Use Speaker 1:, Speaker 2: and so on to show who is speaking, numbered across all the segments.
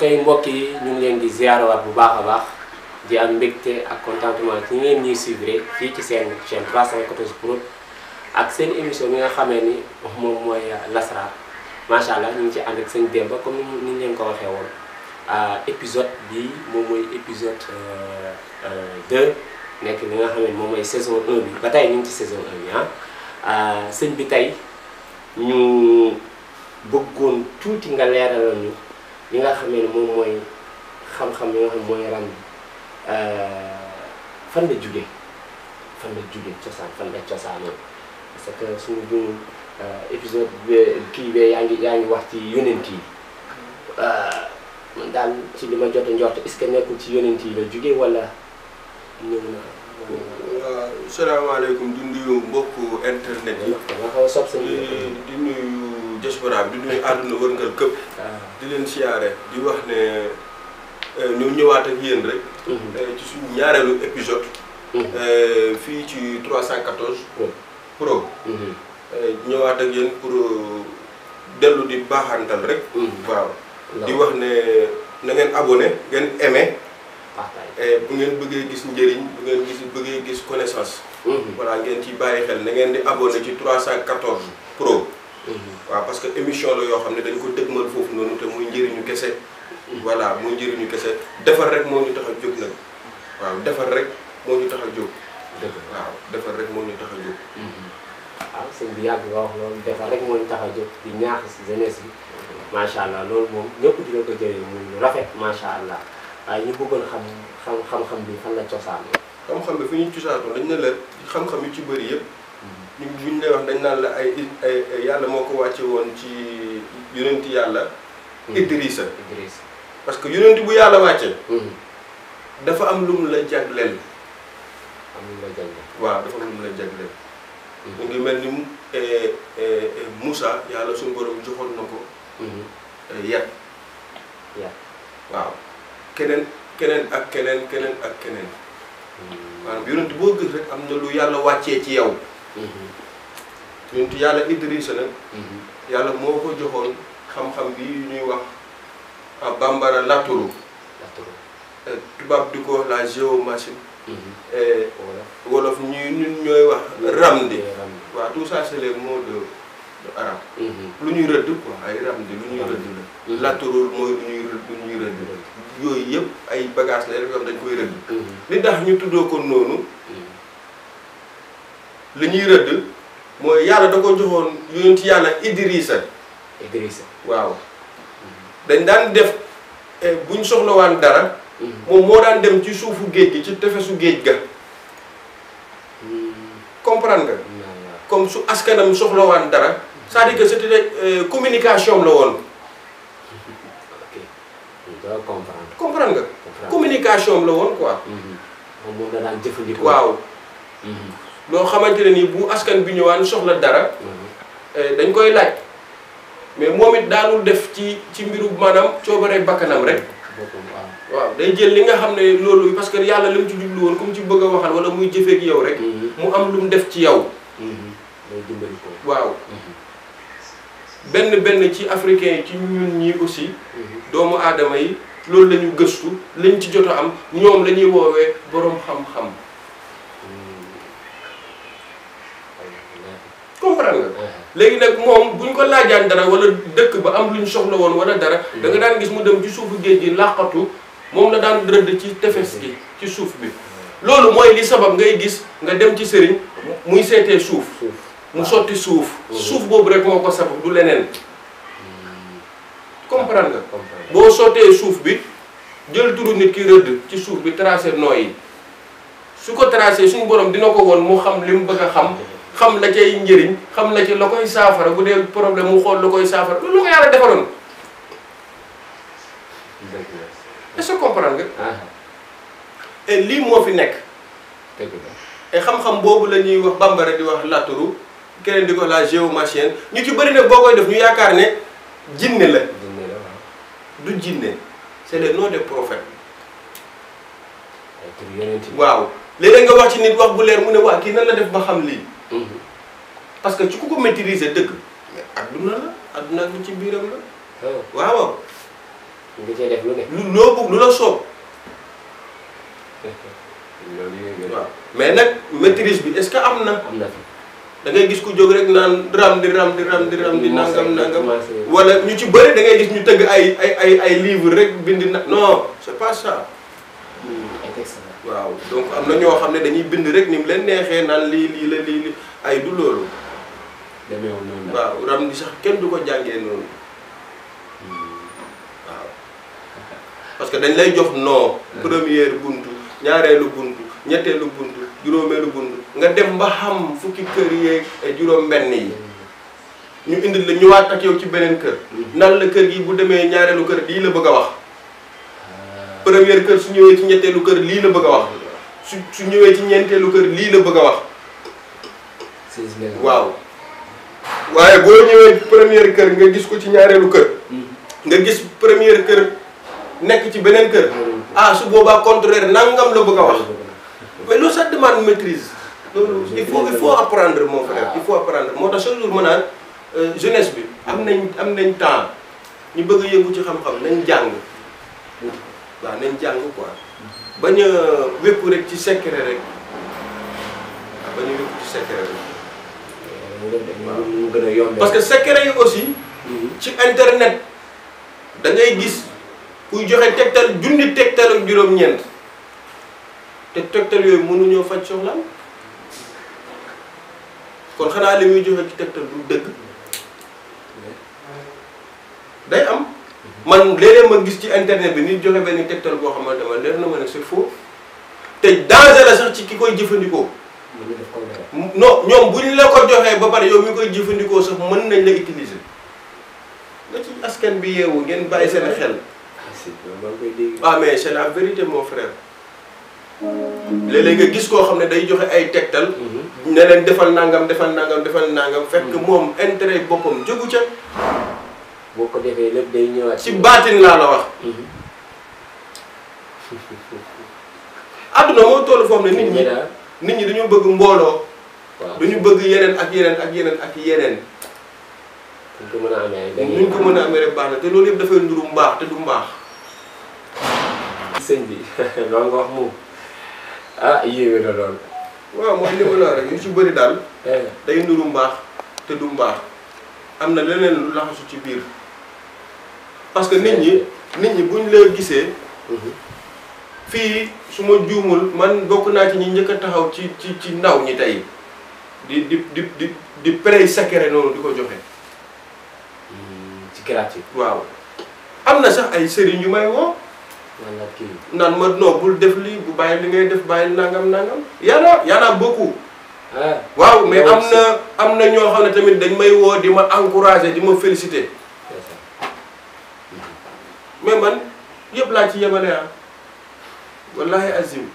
Speaker 1: kay mbokk yi ñu ngi leen di ziarawaat bu baax a baax di am mbégte ak contentement ci ngeen ñuy suivre fii ci seen chaîne 314 Prod ak seen émission bi nga xamee ni moom mooy Lasrar macha allah ñu ngi ci ànd ak sëñ Demba comme ni ñu leen ko waxee woon épisode bi moom mooy épisode 2 nekk li nga xam ne moom mooy saison 1 bi ba tey ñu ngi ci saison 1 bi sëñ bi tey ñu bëggoon tuuti nga leeralal ñu li nga xamee ne moom mooy xam-xam yi nga xam mooy ram fan la jóge cosaan fan la cosaanoo parce que suñu jumul épisode kii bee yaa ngi wax ci yonent yi man daal ci li ma jot a njort est-ce que nekkul ci yonent yi la jóge wala ñëw na.
Speaker 2: waaw salaamaaleykum di nuyu mbokku internet yi.
Speaker 1: dama xaw a sob sa
Speaker 2: di nuyu diaspora bi di nuyu àdduna wërngal këpp. di leen siyaare di wax ne ñu ñëwaat ak yéen rek. ci suñu ñaareelu épisode. fii ci 314. Pro. ñëwaat ak yéen pour dellu di baaxantal rek. waaw di wax ne na ngeen abonné ngeen aimé. bu ngeen bëggee gis njëriñ bu ngeen bëggee gis connaissance. voilà ngeen ci bàyyi xel na ngeen di abonné ci 314 Pro. waaw parce que émission la yoo xam ne dañ ko dëgmal foofu noonu te muy njëriñu kese. voilà muy njëriñu kese defar rek moo ñu tax a jóg nag. waaw defar rek moo ñu tax a jóg. waaw defar rek moo ñu tax a jóg.
Speaker 1: waaw sëñ bi yàgg nga wax loolu defar rek moo ñu tax a jóg di ñaax si jeunesse bi macha allah loolu moom ñëpp dina ko jëriñ muy lu rafet macha allah waaye ñu bëggoon xam-xam bi fan la cosaanoo.
Speaker 2: xam-xam bi fi ñu cosaanoo dañ ne la xam-xam yu ci bëri yëpp. ñu buñ lay wax dañ naan la ay yàlla moo ko wàcce woon ci yonenti yàlla. Idrissa. parce que yonenti bu yàlla wàcce. dafa am lu mu la jagleel. waaw dafa am lu mu la jagleel. mu ngi mel ni Moussa yàlla suñu borom joxoon na ko. yat. waaw keneen ak keneen. maanaam yonent boo gis rek am na lu yàlla wàccee ci yow. yonent yàlla Idrissa nag. yàlla moo ko joxoon xam-xam bi ñuy wax bambara laturu. tubaab di ko la géomatie. wolof ñun ñooy wax ramdi. waaw tout ça c'est les mots de arabe. lu ñuy rëdd quoi ay ramdi lu ñuy rëdd la. laturu mooy lu ñuy rëdd. yooyu yëpp ay bagages la rek yoo xam dañ koy rëdd. li tax ñu tuddoo ko noonu. li ñuy rëdd mooy yàlla da ko joxoon yonent yàlla Idrissa. waaw dañ daan def buñ soxlawaan dara. moom moo daan dem ci suufu géej gi ci tefesu géej ga. comprendre nga. comme su askanam soxlawaan dara. c'est-à-dire que c'était communication la woon. comprendre nga. communication la woon quoi.
Speaker 1: moom la daan jëfandikoo.
Speaker 2: waaw. loo xamante ne nii bu askan bi ñëwaan soxla dara. dañ koy laaj. mais moom it daanul def ci mbiru maanaam coobare bakkanam rek. waaw day jël li nga xam ne loolu parce que yàlla li mu ci jublu woon comme ci bëgg a waxal wala muy jëfee ak yow rek. mu am lu mu def ci yow. waaw. benn ci africain yi ci ñun ñii aussi. doomu aadama yi loolu la ñu gëstu lañ ci jot a am ñoom la ñuy woowee boroom xam-xam. comprendre nga. léegi nag moom buñ ko laajaan dara wala dëkk ba am luñ soxla woon wala dara. da nga daan gis mu dem ci suufu géej gi làqatu moom la daan rëdd ci tefes gi ci suuf bi. loolu mooy li sabab ngay gis nga dem ci sëriñ muy seetee suuf. mu sotti suuf. suuf boobu rek moo ko sabab du leneen. comprendre nga. boo sottee suuf bi jël turu nit ki rëdd ci suuf bi tracé nooy yi su ko tracé suñu borom dina ko woon mu xam li mu bëgg a xam la cay njëriñ xam la ci la koy saafara bu dee problème mu xool la koy saafara loolu la ko yàlla defaloon. est-ce que comprendre nga. et lii moo fi nekk. et xam-xam boobu la ñuy wax bambara di wax laturu keneen di ko la géomachienne ñu ci bëri nag boo koy def ñu yaakaar ne jinne la. du jinne c'est le nom des prophètes. waaw léeg-léeg nga wax ci nit wax bu leer mu ne waa kii nan la def ba xam lii. parce que ci ku ko maîtriser dëgg mais adduna la adduna ak ci biiram la. waaw
Speaker 1: nga cee def lu ne.
Speaker 2: loo bëgg lu la soob.
Speaker 1: loolu
Speaker 2: waaw mais nag maîtrise bi est-ce que am na.
Speaker 1: am na fi.
Speaker 2: da ngay gis ku jóg rek naan ram di nangam. wala ñu ci bëri da ngay gis ñu tëgg ay livre rek bind na non c'est pas ça. waaw donc am na ñoo xam ne dañuy bind rek ni mu leen neexee naan lii la lii ay du loolu.
Speaker 1: demeewul noonu
Speaker 2: waaw ram di sax kenn du ko jàngee noonu. waaw parce que dañ lay jox non. première buntu ñaareelu buntu ñetteelu buntu juróomeelu buntu nga dem ba xam fukki kër yeeg juróom-benn yi. ñu indil la ñëwaat ak yow ci beneen kër. nan la kër gi bu demee ñaareelu kër lii la bëgg a wax. première kër su ñëwee ci ñetteelu kër lii la bëgg a wax. su ñëwee ci ñeenteelu kër lii la bëgg a wax. waaw. waaye boo ñëwee première kër nga gis ko ci ñaareelu kër. nga gis première kër nekk ci beneen kër. ah su boobaa contraire nangam la bëgg a wax. mais loolu ça demande maîtrise. loolu il faut apprendre mon frère il faut apprendre moo tax chaque jour ma naan jeunesse bi am nañ temps ñu bëgg a yëngu ci xam-xam nañ jàng. waaw nañ jàng quoi. bañ a wékku rek ci secret rek waaw bañ a wékku ci secret rek.
Speaker 1: mu gën a yomb.
Speaker 2: parce que secret yi aussi. ci internet da ngay gis kuy joxe tegtal junni tegtal ak juróom-ñeent te tegtal yooyu mënuñoo faj soxlaam kon xanaa li muy joxe ci tegtal du dëgg day am. man léeg-léeg ma gis ci internet bi nit joxe benn tegtal boo xamante ne leer na ma ne c'est faux te danger la sax ci ki koy jëfandikoo. non ñoom bu ñu la ko joxee ba pare yow mi koy jëfandikoo sax mën nañ la utiliser nga ci askan bi yeewu ngeen bàyyi seen xel. ah mais c'est la vérité mon frère. léeg-léeg nga gis koo xam ne day joxe ay tegtal. ne leen defal nangam defal nangam defal nangam. fekk moom intérêt boppam jógu ca.
Speaker 1: boo ko defee lépp day ñëwaat.
Speaker 2: ci baatin laa la wax. àdduna moo toll foofu ne nit ñi dañoo bëgg mbooloo.
Speaker 1: waaw
Speaker 2: dañu bëgg yeneen ak yeneen ak yeneen ak yeneen.
Speaker 1: ñu ko mën a amee
Speaker 2: ñu ko mën a amee rek baax na te loolu yëpp dafay nduru mbaax te du mbaax.
Speaker 1: sëñ bi loolu nga wax moom ah yéeme na loolu.
Speaker 2: waaw mooy li ma la rek yu ci bëri daal. day nduru mbaax te du mbaax. am na leneen lu laxasu ci biir. parce que nit ñi buñ la gisee. fii su ma juumul man bokk naa ci ñi njëkk a taxaw ci ndaw ñi tey di pré secret noonu di ko joxe.
Speaker 1: ci gratuit.
Speaker 2: waaw am na sax ay sëriñ yu may woo. naan ma non bul def lii bu bàyyi li ngay def bàyyi nangam nangam. y'en a beaucoup. waaw mais am na ñoo xam ne tamit dañ may woo di ma encourager di ma féliciter. mais man yëpp laa ci yemale ah. wallahi azim.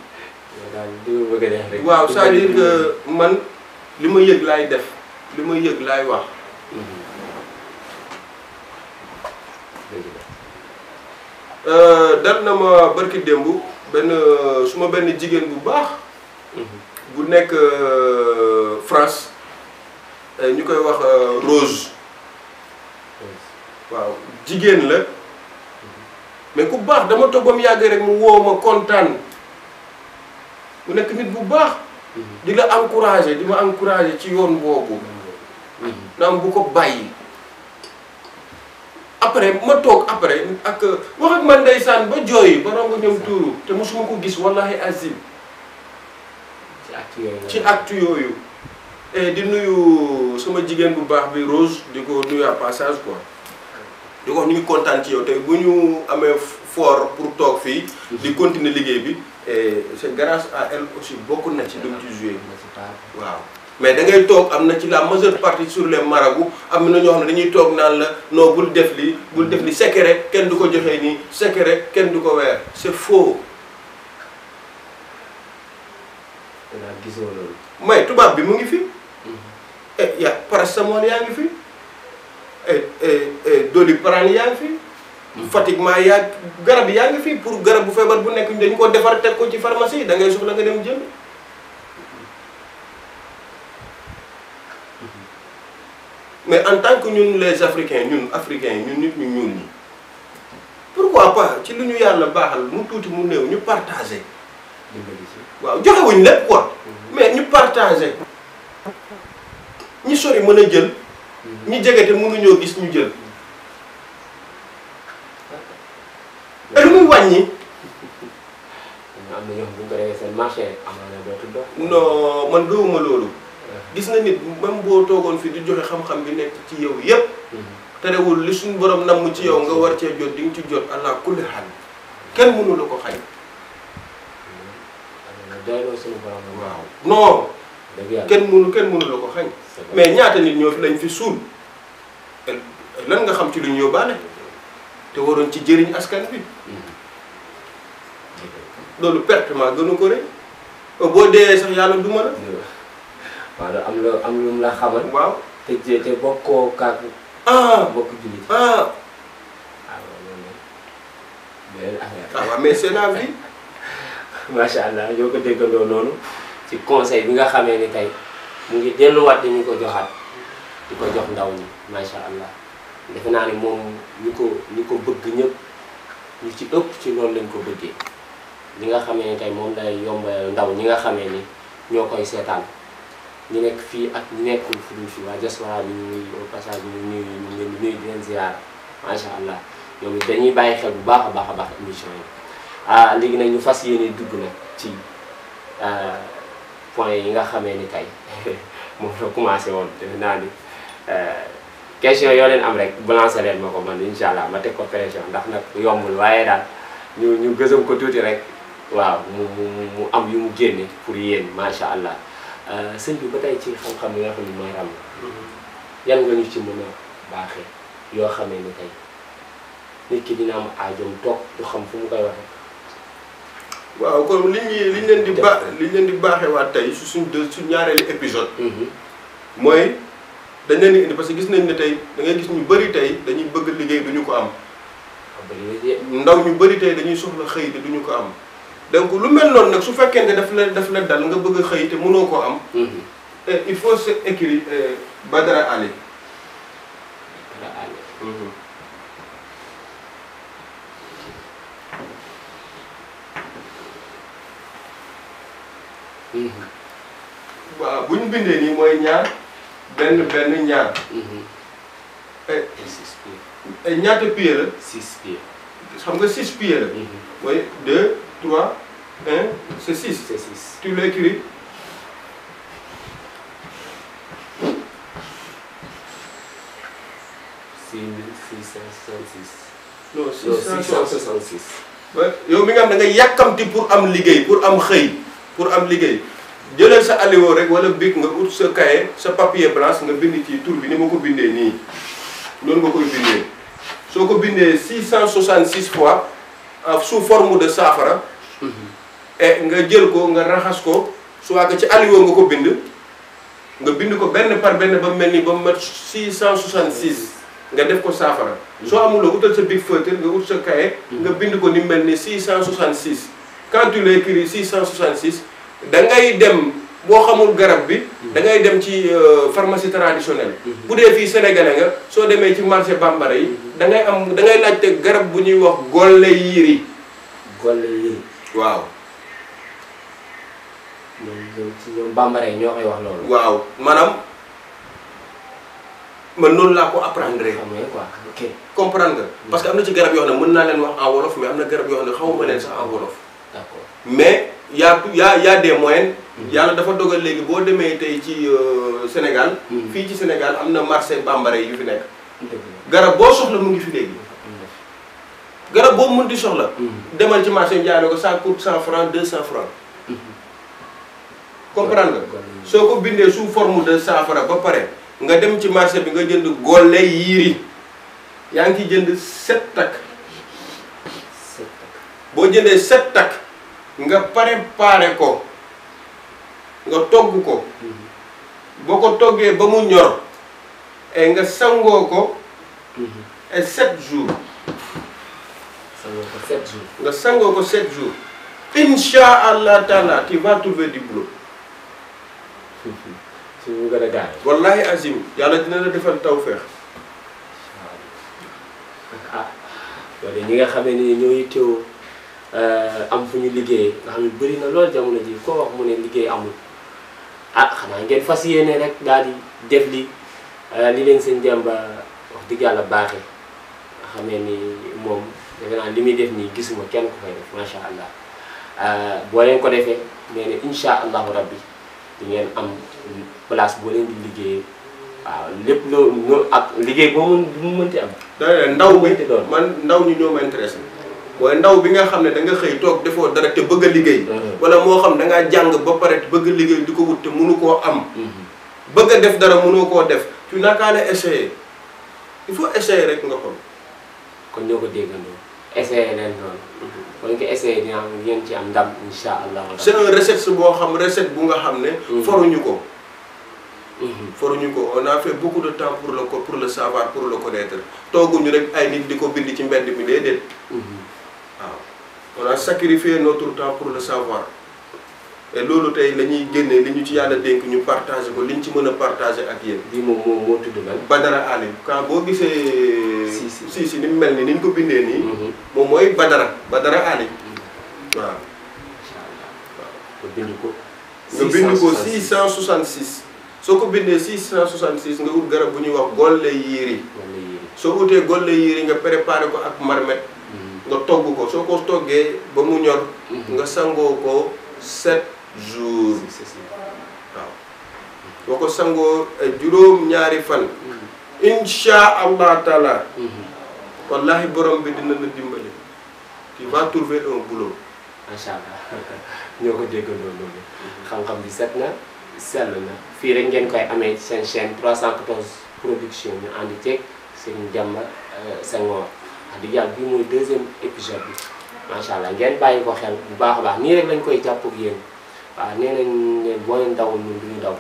Speaker 2: waaw c'est-à-dire que man li ma yëg laay def li ma yëg laay wax. dal na ma barki démb benn jigéen bu baax. bu nekk France ñu koy wax Rose. waaw jigéen la. mais ku baax dama toog ba mu yàgg rek mu woo ma kontaan mu nekk nit bu baax. di la encourager di ma encourager ci yoon boobu. naam bu ko bàyyi. après ma toog après ak wax ak man ndeysaan ba jooy ba rongo ñoom tuuru te mosuma ko gis wallahi azim. ci acte yooyu. di nuyu sama jigéen bu baax bi Rose di ko nuyu à passage quoi. di ko wax ñu ngi kontaan ci yow tey bu ñu amee fort pour toog fii. di continuer liggéey bi. et c'est grâce à elle aussi bokk na ci lu ci joué. waaw mais da ngay toog am na ci la majeure partie sur les marabouts am na ñoo xam ne dañuy toog naan la non bul def li secret kenn du ko joxee nii secret kenn du ko weer c'est faux.
Speaker 1: gisoo loolu.
Speaker 2: may tubaab bi mu ngi fi. ya paracétamol yaa ngi fi. Doliprane yaa ngi fi. fatiguement yaa garab yaa ngi fi pour garab bu feebar bu nekk dañu ko defar teg ko ci pharmacie da ngay soxla nga dem jënd. mais en tant que ñun les africains ñun nit ñu ñuul ñi pourquoi pas ci lu ñu yàlla baaxal mu tuuti mu néew ñu partagé.
Speaker 1: dimbali ci.
Speaker 2: waaw joxewuñ lépp quoi. mais ñu partagé. ñi sori mën a jël. ñi jege te mënuñoo gis ñu jël. te lu muy wàññi.
Speaker 1: am na ñoo xam bu ñu ko defee seen marché amaana dootul dox.
Speaker 2: non man gëwuma loolu. gis nga nit même boo toogoon fii di joxe xam-xam bi nekk ci yow yépp terewul li suñu borom namm ci yow nga war cee jot di nga ci jot allah kulli xaal kenn mënu la ko xañ.
Speaker 1: doyloo suñu borom
Speaker 2: waaw non.
Speaker 1: dëgg yàlla
Speaker 2: kenn mënu la ko xañ. mais ñaata nit ñoo fi lañ fi suul lan nga xam ci lu ñu yóbbaale te waroon ci jëriñ askan bi. loolu pertement gënu ko rek boo dee sax yàlla du mën a.
Speaker 1: waaw am lu mu la xamal.
Speaker 2: waaw
Speaker 1: te bokkoo kaak. bokk jullit.
Speaker 2: waaw
Speaker 1: loolu beneen affaire.
Speaker 2: waaw mais c'est la vie.
Speaker 1: macha allah ñoo ko déggandoo noonu ci conseil bi nga xamee ni tey mu ngi delluwaat dañu ko joxaat di ko jox ndaw ñi macha allah defe naa ni moom ñu ko bëgg ñëpp ñu ci ëpp ci loolu lañ ko bëggee li nga xamee ni tey moom lay yombal ndaw ñi nga xamee ni ñoo koy seetaan ñu nekk fii ak ñu nekkul fu dul fii waa diaspora bi ñu ngi au passage ñu nuyu ñu ngi leen di nuyu di leen ziar macha allah ñoom it dañuy bàyyi xel bu baax a baax émission yi. léegi nag ñu fas yéene dugg nag ci point yi nga xamee ni tey moom la commencé woon defe naa ni question yoo leen am rek balancé leen ma ko man incha allah ma teg ko pression ndax nag yombul waaye daal ñu gësam ko tuuti rek waaw mu am yu mu génne pour yéen macha allah sëñ bi ba tey ci xam-xam yi nga xam ne mooy ram yan nga ñu ci mën a baaxee yoo xamee ni tey nit ki dina am aajoom toog du xam fu mu koy waxee.
Speaker 2: waaw kon liñ leen di baaxewaat tey su ñaareelu épisode. mooy dañ leen di indi parce que gis nañ ne tey da ngay gis ñu bëri tey dañuy bëgg liggéey duñu ko am. ndaw ñu bëri tey dañuy soxla xëy te duñu ko am. donc lu mel noonu nag su fekkente daf la dal nga bëgg a xëy te mënoo koo am. il faut se écrire Badara Ali. waaw bu ñu bindee nii mooy ñaar benn ñaar. ñaata pieds la.
Speaker 1: 6 pieds.
Speaker 2: xam nga 6 pieds la. mooy 2 3 1 c'est 6.
Speaker 1: c'est 6.
Speaker 2: tu l'écris. non
Speaker 1: 666.
Speaker 2: yow mi nga xam da nga yàkkamti pour am liggéey pour am liggéey jëlal sa aliwo rek wala bic nga ut sa cahier sa papier blanche nga bind ci tur bi ni ma ko bindee nii noonu nga koy bindee soo ko bindee 666 fois sous forme de saafara et nga jël ko nga raxas ko soit que ci aliwo nga ko bind ko benn par benn ba mel ni ba mu mat 666 nga def ko saafara soo amuloo utal sa bic feutre nga ut sa cahier nga bind ko ni mel ni 666 quand tu l'écris 666 da ngay dem boo xamul garab bi da ngay dem ci pharmacie traditionnelle bu dee fii sénégalais nga soo demee ci marché bambara yi da ngay laajte garab bu ñuy wax golle yiiri waaw
Speaker 1: ñoom bambara yi ñoo koy wax loolu
Speaker 2: waaw maanaam man noonu laa ko apprendre comprendre nga parce que am na ci garab yoo xam ne mën naa leen wax en wolof mais am na garab yoo xam ne xawma leen sax en wolof
Speaker 1: d'accord
Speaker 2: mais y a des moyens yàlla dafa dogal léegi boo demee tey ci Sénégal fii ci Sénégal am na marché bambara yu fi nekk garab boo soxla mu ngi fi léegi garab boo mën di soxla demal ci marché jaay ko ça coûte 100 francs 200 francs comprendre nga soo ko bindee sous forme de saafara ba pare nga dem ci marché bi nga jënd golle yiiri yaa ngi ciy jënd 7 takk boo jëndee 7 takk nga préparé ko nga togg ko boo ko toggee ba mu ñor et nga sangoo ko et 7 jours nga sangoo ko 7 jours incha allah taala tu vas trouver du boulot
Speaker 1: su mu gën a gaay
Speaker 2: wallahi azim yàlla dina la defal tawfeex
Speaker 1: loolu ñi nga xamee ni ñooy teew am fu ñu liggéeyee nga xam ne bëri na loolu jamono ji koo wax mu ne liggéey amul ah xanaa ngeen fas yéene rek daal di def li leen seen Demba wax dëgg yàlla baaxee nga xamee ni moom defe naa li muy def nii gisuma kenn ku koy def macha allah boo leen ko defee nee na incha allahu rabbi di ngeen am place boo leen di liggéeyee waaw lépp loo ak liggéey boo mu mënti am.
Speaker 2: ndaw bi man ndaw ñi ñoo ma intéressé waaye ndaw bi nga xam ne da nga xëy toog defoo dara te bëgg a liggéey. wala moo xam da ngaa jàng ba pare bëgg a liggéey di ko wut te mënu koo am. bëgg a def dara mënoo koo def tu n'as qu'à essayer il faut essayer rek nga xool.
Speaker 1: kon ñoo ko déggandoo essayer leen loolu. kon nga essayer dina ngeen ci am ndam incha allah.
Speaker 2: c'est un recette boo xam recette bu nga xam ne. foruñu ko. foruñu ko on a fait beaucoup de temps pour le savoir pour le connaître tooguñu rek ay nit di ko bind ci mbedd mi déedéet. waaw on a sacrifié notre temps pour le savoir et loolu tey la ñuy génnee li ñu ci yàlla dénk ñu partagé ko li ñu ci mën a partagé ak yéen.
Speaker 1: bii moom moo tudd lan.
Speaker 2: Badara Ali quand boo gisee. si ni mu mel ni ñu ko bindee nii. moom mooy Badara Ali. waaw.
Speaker 1: incha allah waaw nga bind ko. 666
Speaker 2: nga bind ko 666. soo ko bindee 666 nga ut garab bu ñuy wax golle yiiri. soo utee golle yiiri nga préparé ko ak marmet. nga togg ko soo ko toggee ba mu ñor. nga sangoo ko 7 jours. waaw boo ko sangoo juróom-ñaari fan. incha allah taala. wallahi borom bi dina la dimbali. tu vas trouver un boulot.
Speaker 1: macha allah ñoo ko déggandoo loolu. xam-xam bi set na. sell na fii rek ngeen koy amee ci seen chaîne 314 production ñu ànd ceeg Serigne Demba Senghor wax dëgg yàlla bii mooy 2e épisode bi macha allah ngeen bàyyi ko xel bu baax a baax nii rek lañ koy jàpp ak yéen waaw nee nañ ne boo leen dawul ñun du ñu daw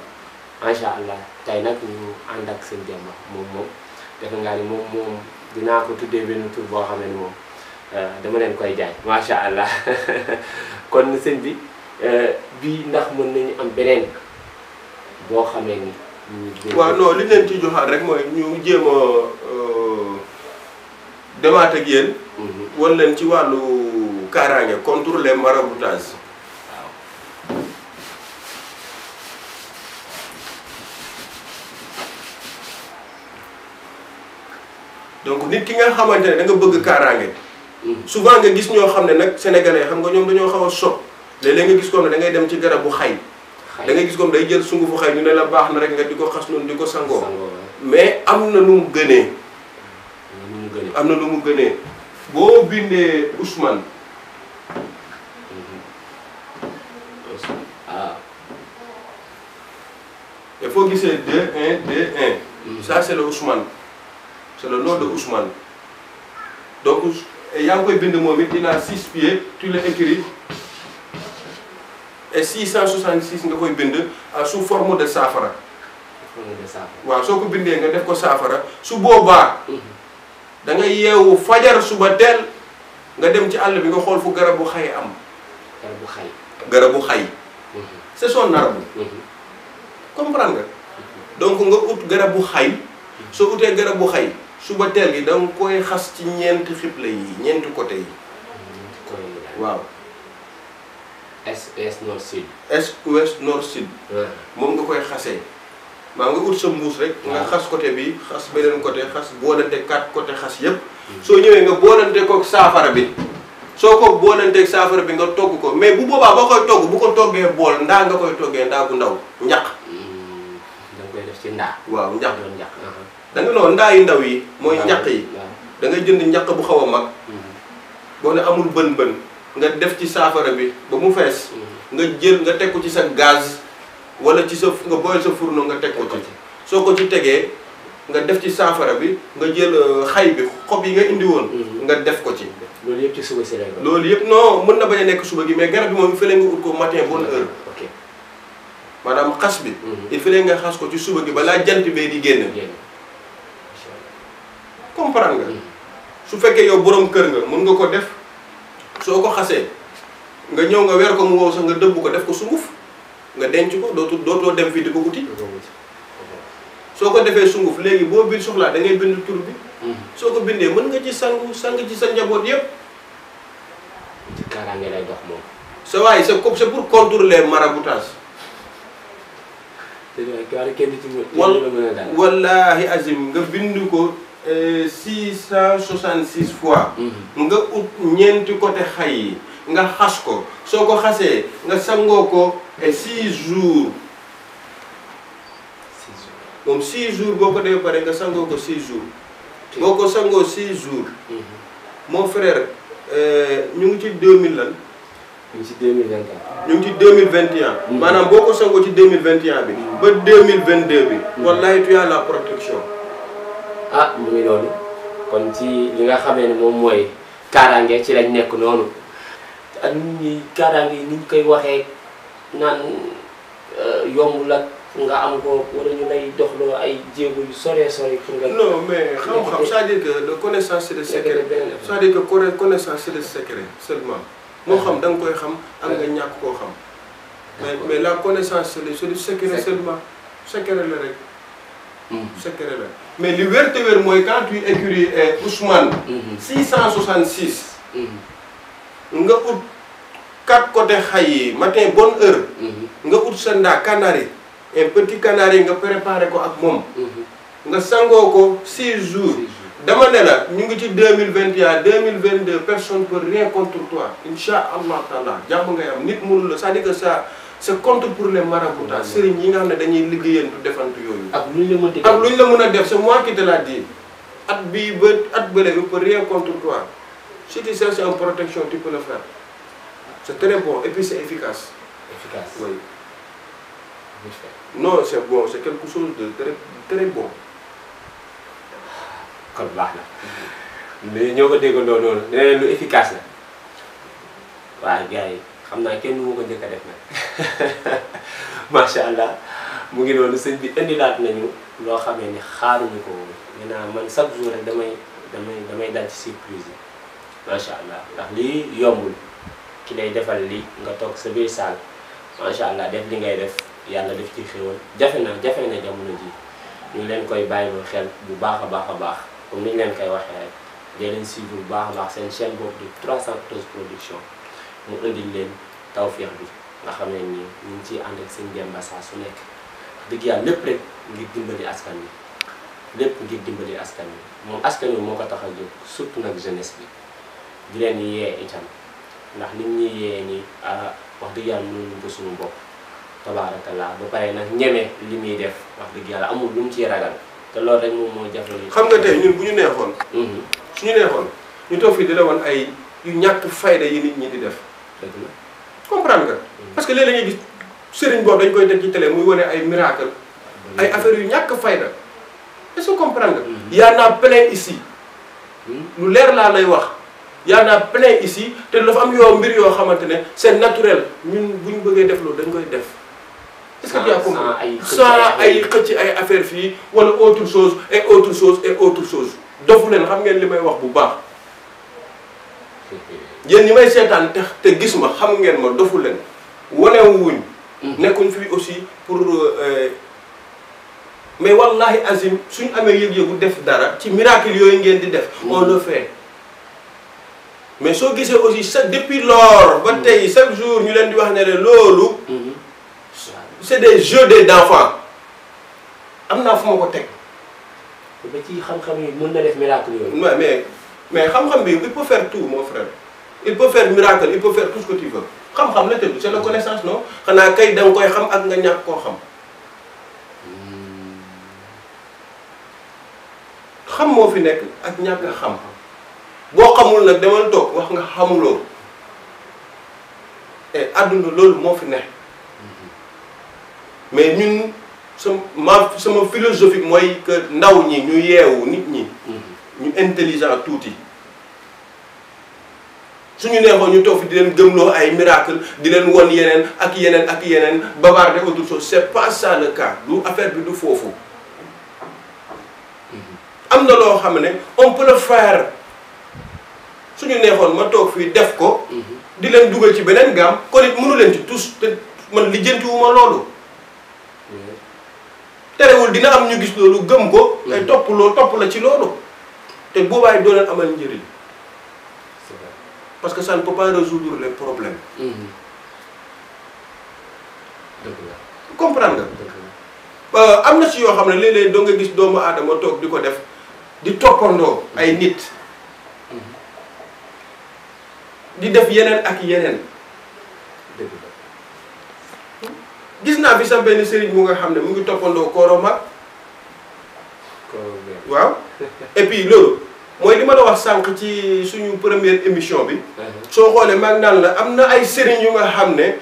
Speaker 1: macha allah tey nag ñu ànd ak seen Demba moom defe ngaa ni moom dinaa ko tuddee benn tur boo xam ne ni moom dama leen koy jaay macha allah kon sëñ bi bii ndax mën nañu am beneen. boo xamee ni.
Speaker 2: waaw non li leen ci joxaat rek mooy ñu jéem a demaat ak yéen. wan leen ci wàllu kaaraange contre les maraboutages.
Speaker 1: waaw.
Speaker 2: donc nit ki nga xamante ne da nga bëgg kaaraange. souvent nga gis ñoo xam ne nag sénégalais xam nga ñoom dañoo xaw a sopp léeg-léeg nga gis ko ne da ngay dem ci garabu xay. da ngay gis comme day jël sungufu xay ñu ne la baax na rek nga di ko xas noonu di ko sangoo. mais am na lu mu gënee. am na lu mu gënee boo bindee Ousmane.
Speaker 1: ah.
Speaker 2: il faut gisee 2-1-2-1. ça c'est le Ousmane. c'est le nom de Ousmane. donc yaa ngi koy bind moom it il a 6 pieds tu l'écris. et 666 nga koy bind sous forme de saafara. waaw soo ko bindee nga def ko saafara su boobaa. da nga yeewu fajar suba teel nga dem ci àll bi nga xool fu garabu xay am.
Speaker 1: garabu xay.
Speaker 2: garabu xay. c'est son arbre. comprendre nga. donc nga ut garabu xay. soo utee garabu xay suba teel gi da nga koy xas ci ñeenti xible yi ñeenti côté yi. waaw.
Speaker 1: est nord sud.
Speaker 2: est ouest nord sud. moom nga koy xasee. maa nga ut sa mbuus rek. nga xas côté bi xas beneen côté xas boolante 4 côté xas yépp soo ñëwee nga boolante kook saafara bi. soo ko boolanteeg saafara bi nga togg ko mais bu boobaa boo koy togg bu ko toggee bool ndaa nga koy toggee ndaa bu ndaw njaq.
Speaker 1: da nga koy def ci ndaa.
Speaker 2: waaw njaq
Speaker 1: doon njaq.
Speaker 2: da nga noonu ndaa yu ndaw yi. mooy njaq yi. da ngay jënd njaq bu xaw a mag. boo ne amul bën-bën. nga def ci saafara bi ba mu fees. nga jël nga teg ko ci sa gaz wala ci sa nga boyal sa fourneau nga teg ko ci. soo ko ci tegee nga def ci saafara bi nga jël xay bi xob yi nga indi woon. nga def ko ci.
Speaker 1: loolu yëpp ci suba si lay doon.
Speaker 2: loolu yëpp non mën na bañ a nekk suba gi mais garab bi moom il fallait nga ut ko matin bonne heure.
Speaker 1: ok
Speaker 2: maanaam xas bi. il fallait nga xas ko ci suba gi balaa jant bee di génn. comprendre nga. su fekkee yow borom kër nga mën nga ko def. soo ko xasee nga ñëw nga weer ko mu wow sax nga dëbb ko def ko sunguf nga denc ko dootoo dem fii di ko wuti. soo ko defee sunguf léegi boo bind soxlaa da ngay bind tur bi. soo ko bindee mën nga ci sang ci sa njaboot yëpp.
Speaker 1: ci kaaraange lay dox moom.
Speaker 2: sa waay c'est pour contrôler maraboutage.
Speaker 1: te waaye kenn ci
Speaker 2: wallaahi azim nga bind ko 666 fois. nga ut ñeenti côté xay yi nga xas ko soo ko xasee nga sangoo ko 6 jours. moom 6 jours boo ko dee pare nga sangoo ko 6 jours. boo ko sangoo 6 jours. mon frère ñu ngi ci 2000 lan.
Speaker 1: ñu ngi ci 2021.
Speaker 2: ñu ngi ci 2021. maanaam boo ko sangoo ci 2021 bi. ba 2022 bi. wallahi tu as la protection.
Speaker 1: ah mu ngi noonu kon ci li nga xamee ne moom mooy kaaraange ci lañ nekk noonu ak nit ñi kaaraange yi ni ñu koy waxee naan yomb la nga am ko wala ñu lay doxloo ay jéego yu sore pour nga.
Speaker 2: non mais xam-xam c'est-à-dire que la connaissance c'est le secret. c'est-à-dire que connaissance c'est le secret seulement. moo xam da nga koy xam ak nga ñàkk koo xam. mais la connaissance c'est le secret seulement secret la rek. secret la mais li wér te wér mooy quand tu écris Ousmane. 666. nga ut 4 côté xay yi matin bonne heure. nga ut sa ndaa canari. un petit canari nga préparé ko ak moom. nga sangoo ko 6 jours. dama ne la ñu ngi ci 2021 2022 personne peut rien contre toi incha allah taala jàmm ngay am nit mënul la c'est-à-dire que ça c'est contre pour les marabouts sëriñ yi nga xam ne dañuy liggéeyantu defantu yooyu. ak lu ñu la mën a def c'est moi qui te l'a dit at bii ba at bële bi peut rien contre toi si tu cherches une protection tu peux le faire c'est très bon et puis c'est efficace. Oui. Non c'est bon c'est quelque chose de très bon.
Speaker 1: kon baax na mais ñoo ko déggandoo noonu nee lu efficace la waaw gars yi xam naa kenn mu ko njëkk a def nag macha allah mu ngi noonu sëñ bi indilaat nañu loo xamee ni xaaruñu ko woon maintenant man chaque jour rek damay dal ci surprise yi macha allah ndax lii yombul ki lay defal lii nga toog sa biir saal macha allah def li ngay def yàlla def ci xéwal jafe na jamono ji ñu leen koy bàyyiloo xel bu baax a baax. comme ni ñu leen koy waxee rek dee leen suivre bu baax a baax seen chaîne boobu di 314 production mu indil leen tawféex bi nga xam ne nii ñu ngi ciy ànd ak seen Demba saa su nekk dëgg yàlla lépp rek ngir dimbali askan wi lépp ngir dimbali askan wi moom askan wi moo ko tax a jóg surtout nag jeunesse bi di leen yee itam ndax nit ñi yee nii wax dëgg yàlla mënuñu ko suñu bopp tabaarakallah ba pare nag ñeme li muy def wax dëgg yàlla amul lu mu ciy ragal. te loolu rek moom moo jafe.
Speaker 2: xam nga tey ñun bu ñu neexoon. suñu neexoon ñu toog fii di la wan ay yu ñàkk fayda yi nit ñi di def.
Speaker 1: dëgg la
Speaker 2: comprendre nga. parce que léeg-léeg nga gis sëriñ boobu dañ koy teg ci télé muy wane ay miracle ay affaires yu ñàkk fayda est-ce que comprendre nga. y en a plein ici. lu leer laa lay wax y en a plein ici te dafa am yoo mbir yoo xamante ne c'est naturel ñun bu ñu bëggee def loolu dañ koy def. est-ce que tu as compris sans ay xëcc ay affaire fii wala autre chose et autre chose et autre chose dofu leen xam ngeen li may wax bu baax yéen ñi may seetaan te gis ma xam ngeen ma dofu leen wanewuñ nekkuñ fii aussi pour mais wallahi azim suñu amee yëg-yëgu def dara ci miracle yooyu ngeen di def on le fait mais soo gisee aussi depuis lors ba tey chaque jour ñu leen di wax ne loolu c'est des jeux d'enfants am naa fu ma ko teg.
Speaker 1: ba ci xam-xam yi mën na def miracle yooyu.
Speaker 2: mais xam-xam bi il peut faire tout mon frère il peut faire miracle il peut faire tout ce que tu veux xam-xam la tëdd c'est la connaissance non xanaa kay da nga koy xam ak nga ñàkk koo xam. xam moo fi nekk ak ñàkk nga xam boo xamul nag demal toog wax nga xamuloo et àdduna loolu moo fi nekk. mais ñun sama philosophie mooy que ndaw ñi ñu yeewu nit ñi. ñu intelligent tuuti. suñu neexoon ñu toog fi di leen gëmloo ay miracle di leen won yeneen ak yeneen bavarder autre chose c'est pas ça le cas du affaire bi du foofu. am na loo xam ne on peut le faire suñu neexoon ma toog fii def ko. di leen dugal ci beneen gaam kon it mënu leen ci tous te man lijjantiwuma loolu. terewul dina am ñu gis loolu gëm ko. ay topp la ci loolu. te boobaay doo leen amal njëriñ. parce que ça ne peut pas résoudre les problèmes. comprendre nga. am na ci yoo xam ne léeg-léeg doo nga gis doomu aadama toog di ko def di toppandoo ay nit. di def yeneen ak yeneen. gis naa fi sax benn sëriñ mu nga xam ne mu ngi toppandoo Koroma. waaw et puis loolu mooy li ma la wax sànq ci suñu première émission bi. soo xoolee maa ngi naan la am na ay sëriñ yu nga xam ne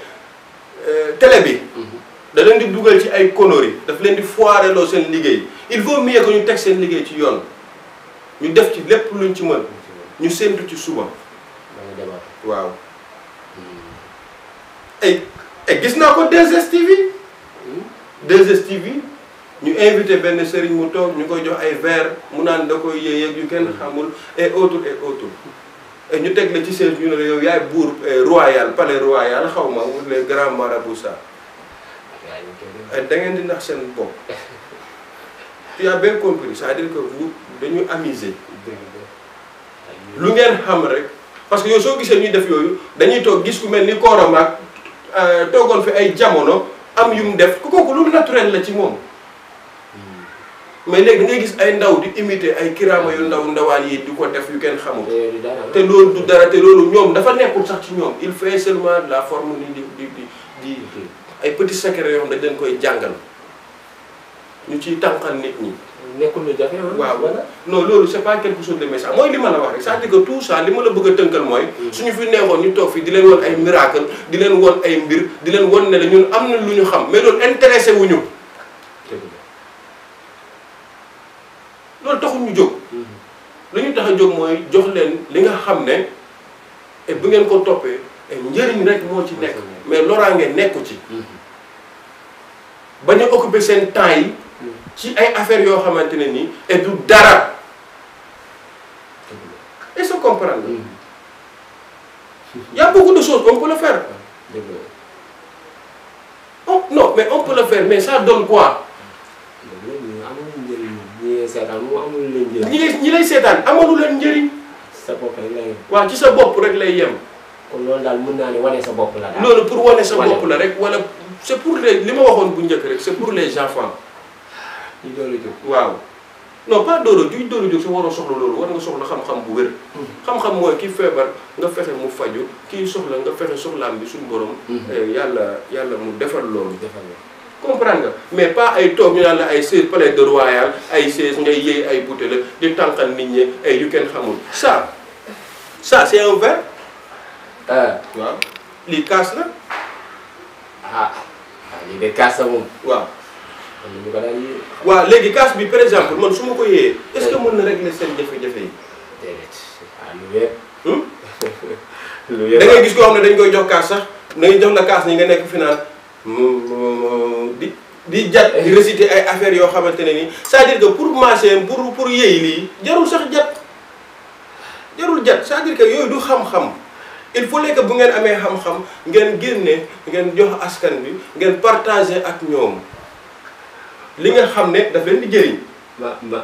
Speaker 2: télé bi. da leen di dugal ci ay conneries daf leen di foireloo seen liggéey il vaut mieux que ñu teg seen liggéey ci yoon ñu def ci lépp luñ ci mën ñu séntu ci suba. waaw. ay gis naa ko 2STV. 2STV ñu invité benn sëriñ mu toog ñu koy jox ay verre mu naan da koy yéeyeeg yu kenn xamul et autres et autres. et ñu teg la ci seen ñu ne la yow yaay buur royal palais royal xaw ma les grands marabouts ça. da ngeen di nax seen bopp. tu as bien compris c'est-à-dire que vous dañu amuser. lu ngeen xam rek parce que yow soo gisee ñuy def yooyu dañuy toog gis ku mel ni Koroma toogoon fi ay jamono am yu mu def kooku lu naturel la ci moom. mais léegi da ngay gis ay ndaw di imiter ay kiraama yu ndawaan yi di ko def yu kenn xamul. te loolu du dara te loolu ñoom dafa nekkul sax ci ñoom il fait seulement de la forme ni di ay petits secrets yoo xam dañ leen koy jàngal ñu ciy tànqal nit ñi.
Speaker 1: nekkul lu jafe
Speaker 2: waaw non loolu c'est pas quelque chose de méchant mooy li ma la wax rek c'est-à-dire que tout ça li ma la bëgg a tënkal mooy. suñu fi neexoon ñu toog fii di leen won ay miracle di leen won ay mbir di leen won ne la ñun am na lu ñu xam mais loolu intéressé wuñu loolu taxul ñu jóg. lu ñu tax a jóg mooy jox leen li nga xam ne et bu ngeen ko toppee njëriñ rek moo ci nekk mais loraange nekku ci. bañ a occuper seen temps yi. ci ay affaires yoo xamante ne nii et du dara. est-ce que comprendre nga. y a beaucoup de choses on peut le faire. Oh non mais on peut le faire mais ça donne quoi. ñi lay seetaan amalu leen njëriñ.
Speaker 1: sa bopp rek lay yem.
Speaker 2: waaw ci sa bopp rek lay yem.
Speaker 1: kon loolu daal mën naa ne wane sa bopp la daal.
Speaker 2: loolu pour wane sa bopp la rek wala c'est pour les li ma waxoon bu njëkk rek c'est pour les enfants.
Speaker 1: ñu door a jóg.
Speaker 2: waaw non pas door a jóg sa waroo soxla loolu war nga soxla xam-xam bu wér. xam-xam mooy ki feebar nga fexe mu faju kii soxla nga fexe soxlaam bi suñu borom. yàlla mu defal loolu. comprendre nga mais pas ay toog ñu naan la ay 16 palais de royal ay 16 ngay yéey ay bouteilles di tànqal nit ñi ay yu kenn xamul ça c'est un verre. waaw lii kaas la.
Speaker 1: lii de kaas la moom.
Speaker 2: waaw.
Speaker 1: ñu ko daan yéey.
Speaker 2: waaw léegi kaas bi par exemple man su ma ko yéeyee est-ce que mën na régler seen jafe-jafe yi.
Speaker 1: déedéet lu wér. lu wér
Speaker 2: da ngay gis koo xam ne dañ koy jox kaas sax dañuy jox la kaas ni nga nekk fi naan di jat di réciter ay affaires yoo xamante ne nii c'est-à-dire que pour marcher pour yéey lii jarul sax jat c'est-à-dire que yooyu du xam-xam il faut que bu ngeen amee xam-xam ngeen génne ngeen jox askan bi ngeen partager ak ñoom li nga xam ne daf leen di jëriñ.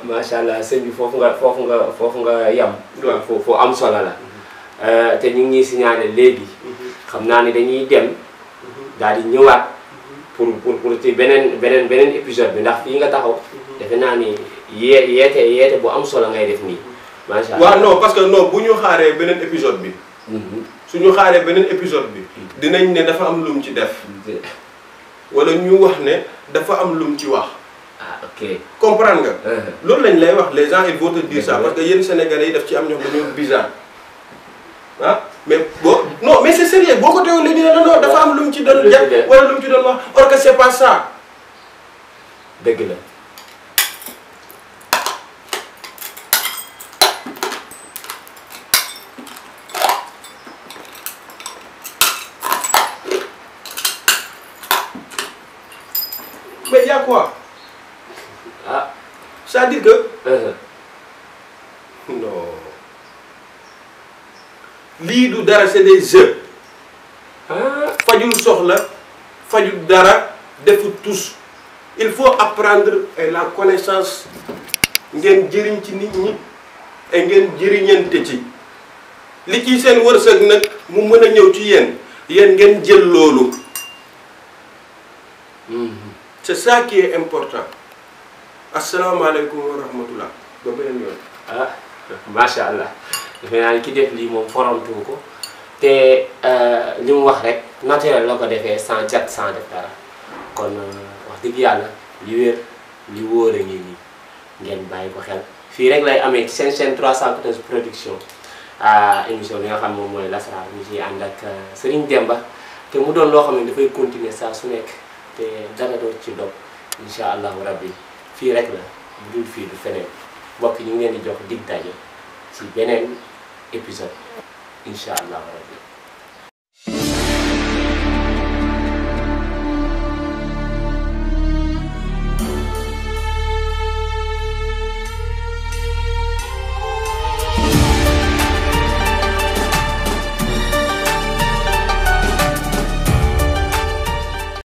Speaker 1: macha allah sëñ bi foofu nga yam.
Speaker 2: waaw
Speaker 1: foofu am solo la. te ñu ngi ñuy signalé léegi. xam naa ni dañuy dem. daal di ñëwaat. pour ci beneen épisode bi ndax fii nga taxaw. defe naa ni yeete bu am solo ngay def nii. macha allah
Speaker 2: waaw non parce que non bu ñu xaaree beneen épisode bi. suñu xaaree beneen épisode bi. dinañ ne dafa am lu mu ci def. wala ñu wax ne dafa am lu mu ci wax.
Speaker 1: ok
Speaker 2: comprendre nga. loolu lañ lay wax les gens ils vont te dire ça parce que yéen sénégalais yi daf ci am ñoom dañoo bizarre mais non mais c'est sérieux boo ko teewul léegi ne la non dafa am lu mu ci doon jàpp wala lu mu ci doon wax or que c'est pas ça.
Speaker 1: dëgg la.
Speaker 2: mais y a quoi. c'est-à-dire que. non lii du dara c'est des jeux. fajul soxla fajul dara defu tus il faut apprendre la connaissance ngeen jëriñ ci nit ñi et ngeen jëriñante ci li ci seen wërsëg nag mu mën a ñëw ci yéen ngeen jël loolu. C'est ça qui est important. asalaamaaleykum wa rahmatullah ba beneen yoon.
Speaker 1: ah macha allah defe naa ki def lii moom forontu ko te li mu wax rek naturel la ko defee sans cat sans def dara kon wax dëgg yàlla li wér li wóor a ngi nii ngeen bàyyi ko xel fii rek lay amee ci seen chaîne 314 production émission bi nga xam moom mooy Lasrar ñu ciy ànd ak Serigne Demba te mu doon loo xam ne dafay continuer saa su nekk te dara doon ci dog incha allahu rabbi fii rek la bu dul fii du feneen mbokk ñu ngi leen di jox dig daje ci beneen épisode incha allahu rabbi